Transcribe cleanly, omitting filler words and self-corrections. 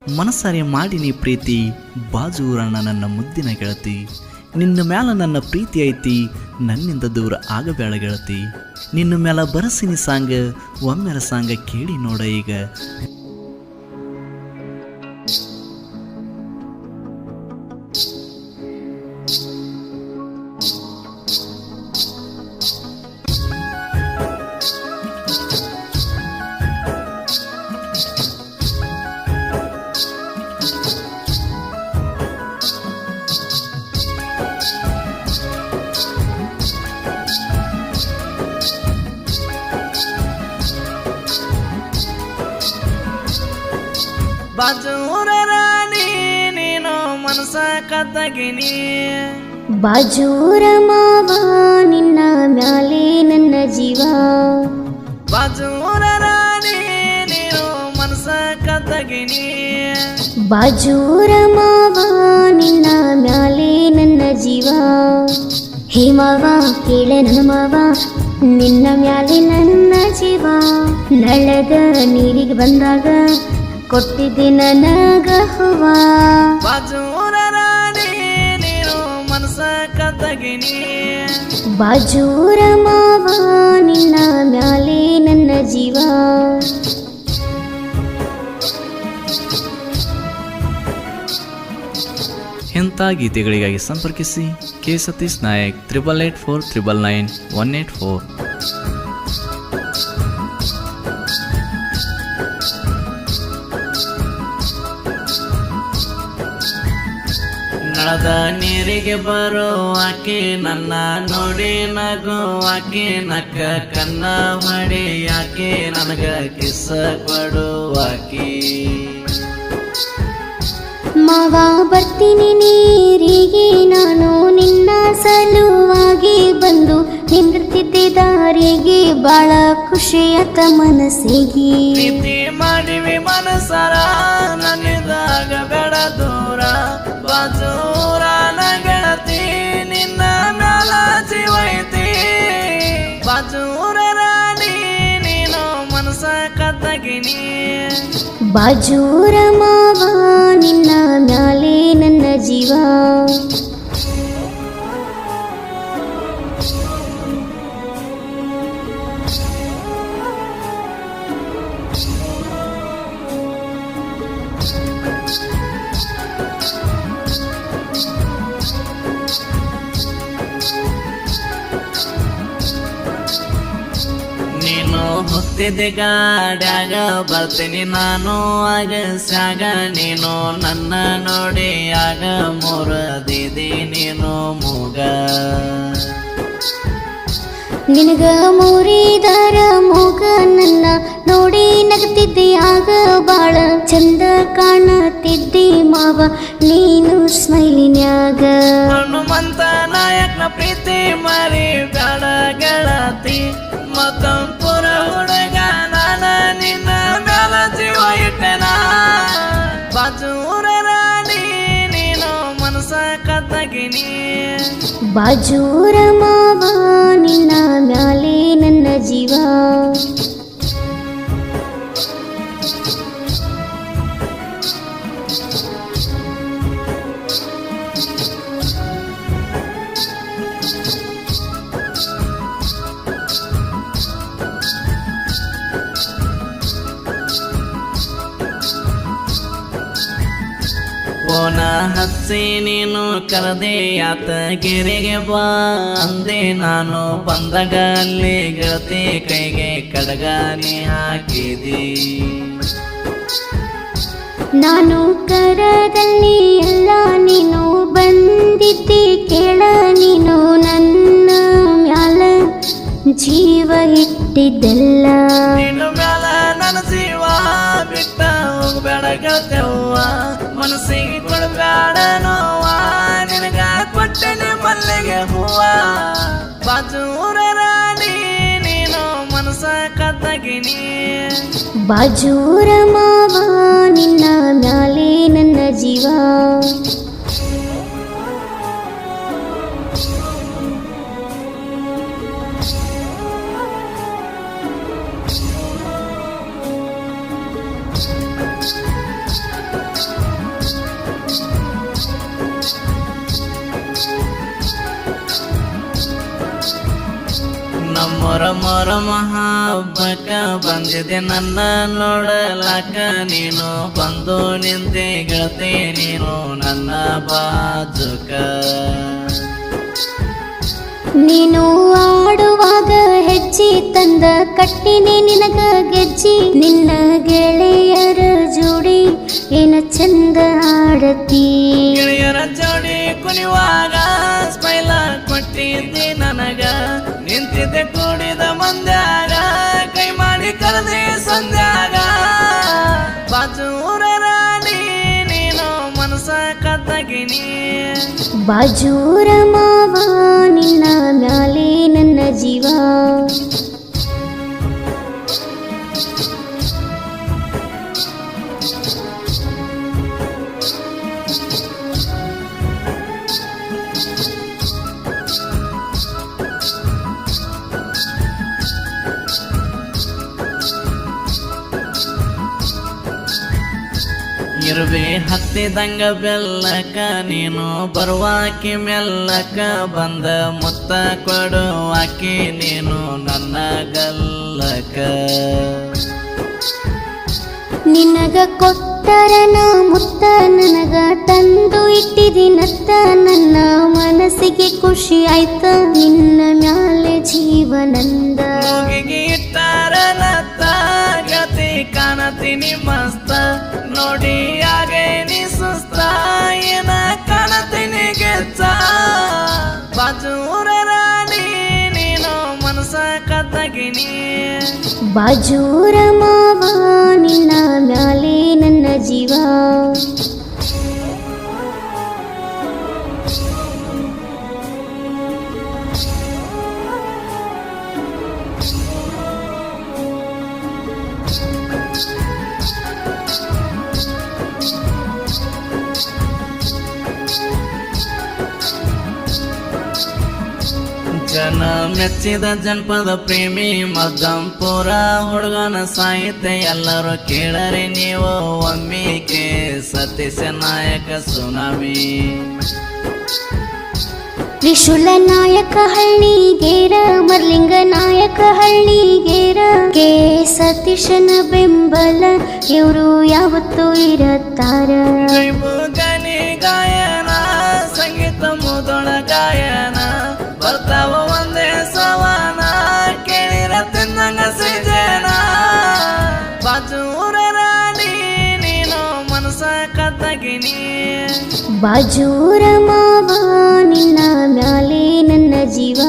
ಮನಸಾರೆ ಮಾಡಿನಿ ಪ್ರೀತಿ ಬಾಜೂರಣ್ಣ ನನ್ನ ಮುದ್ದಿನ ಗೆಳತಿ. ನಿನ್ನ ಮ್ಯಾಲ ನನ್ನ ಪ್ರೀತಿ ಐತಿ, ನನ್ನಿಂದ ದೂರ ಆಗಬೇಡ ಗೆಳತಿ. ನಿನ್ನ ಮ್ಯಾಲ ಬರಸಿನಿ ಸಾಂಗ, ಒಮ್ಮೆರ ಸಾಂಗ ಕೇಳಿ ನೋಡ ಈಗ. ಬಾಜೂರ ರಾಣಿ ನೀನು ಮನಸ ಕತ್ತಗಿನಿ, ಬಾಜೂರ ಮಾವ ನಿನ್ನ ಮ್ಯಾಲೆ ನನ್ನ ಜೀವ. ಬಾಜೂರ ರಾಣಿ ನೀನು ಮನಸ ಕತ್ತಗಿನಿ, ಬಾಜೂರ ಮಾವ ನಿನ್ನ ಮ್ಯಾಲೆ ನನ್ನ ಜೀವ. ಹೇ ಮಾವ ಕೇಳ ನನ್ನ ಮಾವ, ನಿನ್ನ ಮ್ಯಾಲೆ ನನ್ನ ಜೀವ. ನಳದ ನೀರಿಗೆ ಬಂದಾಗ ಕೊಟ್ಟಿದ್ದೆ ನನಗ ಹೂವ. ಬಾಜೂರ ರಾಣಿ ನೀನು ಮನಸ ಕತ್ತಗಿನಿ, ಬಾಜೂರ ಮಾವ ನಿನ್ನ ಮ್ಯಾಲೆ ನನ್ನ ಜೀವ. ಇಂಥ ಗೀತೆಗಳಿಗಾಗಿ ಸಂಪರ್ಕಿಸಿ ಕೆ ಸತೀಶ್ ನಾಯಕ್ 8884999184. ನಳದ ನೀರಿಗೆ ಬರೋ ಆಕೆ ನನ್ನ ನೋಡಿ ನಗು ಆಕೆ, ನಕ್ಕ ಕನ್ನ ಮಾಡಿ ಆಕೆ ನನಗ ಕಿಸ್ಸ ಕೊಡು ಆಕೆ. ಮಾವ ಬರ್ತೀನಿ ನೀರಿಗೆ ನಾನು ನಿನ್ನ ಸಲುವಾಗಿ ಬಂದು ನಿಂದಿರ್ತಿದ್ದೆ ದಾರಿಗೆ, ಬಾಳ ಖುಷಿಯತ ಮನಸ್ಸಿಗೆ. ಪ್ರೀತಿ ಮಾಡಿವಿ ಮನಸರ ನನ್ನಿದಾಗ ಬೇಡ ದೂರ, ಬಾಜೂರ ಗೆಳತಿ ನಿನ್ನ ಮ್ಯಾಲ ಜೀವೈತಿ. ಬಾಜೂರ ರಾಣಿ ನೀನು ಮನಸ ಕತ್ತಗಿನಿ, ಬಾಜೂರ ಮಾವ ನಿನ್ನ ಮ್ಯಾಲೆ ನನ್ನ ಜೀವ. ನೀನು ಹೊತ್ತಿದ್ದೆ ಗಾಡ್ಯಾಗ ಬರ್ತೀನಿ ನಾನು ಆಗ ಸ್ಯಾಗ, ನೀನು ನನ್ನ ನೋಡಿ ಆಗ ಮೂರದಿದಿ ನೀನು ಮೂಗ. ನಿನಗ ಮೂರಿದರ ಮೂಗ ನನ್ನ ನೋಡಿ ನಗತಿದ್ದೆ ಆಗ, ಬಾಳ ಚಂದ ಕಾಣತಿದ್ದಿ ಮಾವ ನೀನು ಸ್ಮೈಲಿನ್ಯಾಗ. ಹನುಮಂತ ನಾಯಕನ ಪ್ರೀತಿ ಮರಿ ಬೇಡ ಗೆಳತಿ, ಮತ್ತಂಪುರ ಹುಡುಗ ನಾನ ನಿನ್ನ ಮ್ಯಾಲ ಜೀವ ಇಟ್ಟೆನ. ಬಾಜೂರ ರಾಣಿ ನೀನು ಮನಸ ಕತ್ತಗಿನಿ, ಬಾಜೂರ ಮಾವ ನಿನ್ನ ಮ್ಯಾಲೆ ನನ್ನ ಜೀವ. ಫೋನ ಹಚ್ಚಿ ನೀನು ಕರೆದೆ ಆತ ಗೆರೆಗೆ ಬಾ ಅಂದೆ, ನಾನು ಬಂದಾಗ ಅಲ್ಲಿ ಗೆಳತಿ ಕೈಗೆ ಕಡಗಾನಿ ಹಾಕಿದಿ. ನಾನು ಕರದಲ್ಲಿ ಎಲ್ಲ ನೀನು ಬಂದಿದ್ದಿ ಕೇಳ, ನೀನು ನನ್ನ ಮ್ಯಾಲ ಜೀವ ಇಟ್ಟಿದ್ದೆಲ್ಲ. ನಿನ್ನ ಮ್ಯಾಲ ನನ್ನ ಜೀವ ಬಿಟ್ಟ ಹೋಗ್ಬೇಡ ಗೆಳತ್ಯವ್ವ, ಮನಸ್ಸಿಗೆ ಕೊಡಬೇಡ ನೋವ, ನಿನಗ ಕೊಟ್ಟೆನೆ ಮಲ್ಲಿಗೆ ಹೂವ. ಬಾಜೂರ ರಾಣಿ ನೀನು ಮನಸ ಕತ್ತಗಿನಿ, ಬಾಜೂರ ಮಾವ ನಿನ್ನ ಮ್ಯಾಲೆ ನನ್ನ ಜೀವ. ಮೊರ ಹಬ್ಬಕ್ಕ ಬಂದಿದೆ ನನ್ನ ನೋಡಲಾಕ ನೀನು ಬಂದು ನಿಂತೆ ಗೆಳತಿ ನೀನು ನನ್ನ ಬಾಜುಕ ನೀನು ಆಡುವಾಗ ಹೆಜ್ಜೆ ತಂದ ಕಟ್ಟಿನಿ ನಿನಗ ಗೆಜ್ಜಿ ನಿನ್ನ ಗೆಳೆಯರ ಜೋಡಿ ಏನ ಚಂದ ಆಡತಿ ಗೆಳೆಯರ ಜೋಡಿ ಕುಣಿವಾಗ ಸ್ಮೈಲ ಕೊಟ್ಟಿದ್ದಿ ನನಗ ನಿಂತಿದ್ದೆ ಕೂಡಿದ ಮಂದ್ಯಾಗ ಕೈ ಮಾಡಿ ಕರೆದೆ ಸಂಧ್ಯಾಗ ಬಾಜೂರ ರಾಣಿ ನೀನು ಮನಸ ಕದ್ದಗಿನಿ ಬಾಜೂರ ಮಾವ ನಿನ್ನ ಮ್ಯಾಲೆ ನನ್ನ ಜೀವ ಇರುವೆ ಹತ್ತಿದಂಗ ಬೆಲ್ಲಕ ನೀನು ಬರುವಾಕಿ ಮೆಲ್ಲಕ ಬಂದ ಮುತ್ತ ಕೊಡುವಾಕಿ ನೀನು ನನ್ನ ಗಲ್ಲಕ ನಿನಗ ಕೊಟ್ಟರನ ಮುತ್ತ ನನಗ ತಂದು ಇಟ್ಟಿದಿನತ್ತ ನನ್ನ ಮನಸ್ಸಿಗೆ ಖುಷಿ ಆಯ್ತ ನಿನ್ನ ಮ್ಯಾಲೆ ಜೀವನಂದ ಮೂಗಿಗೆ ಇಟ್ಟಾರ ನತ್ತ ಗತಿ ಕಾಣತೀನಿ ಮಸ್ತ ನೋಡಿ ಹಾಗೆ ನೀ ಸುಸ್ತ ಏನ ಕಾಣತೀನಿ ಗೆಚ್ಚ ಬಾಜೂರ ರಾಣಿ ನೀನು ಮನಸ ಕದ್ದಗಿನಿ ಬಾಜೂರ ಮಾವ ನಿನ್ನ ಮ್ಯಾಲೆ ನನ್ನ ಜೀವ ಜನ ಮೆಚ್ಚಿದ ಜನಪದ ಪ್ರೇಮಿ ಮಗ್ಗಂಪುರ ಹುಡುಗನ ಸಾಹಿತ್ಯ ಎಲ್ಲರೂ ಕೇಳರಿ ನೀವು ಒಮ್ಮಿಕೆ ಸತೀಶ ನಾಯಕ ಸುನಾಮಿ ತ್ರಿಶೂಲ ನಾಯಕ ಹಳ್ಳಿಗೇರ ಮರ್ಲಿಂಗ ನಾಯಕ ಹಳ್ಳಿಗೇರ ಕೆ ಸತೀಶನ ಬೆಂಬಲ ಇವರು ಯಾವತ್ತೂ ಇರತ್ತಾರ ಗನಿ ಗಾಯನ ಸಂಗೀತ ಮುದೊಳ ಗಾಯನ ಬರ್ತಾವ ಒಂದೇ ಸವಾನ ಕೇಳಿರ ತಿನ್ನಂಗ ಸಿಜನ ಬಾಜೂರ ರಾಣಿ ನೀನು ಮನಸ ಕದ್ದಗಿನಿ ಬಾಜೂರ ಮಾವ ನಿನ್ನ ಮ್ಯಾಲೆ ನನ್ನ ಜೀವ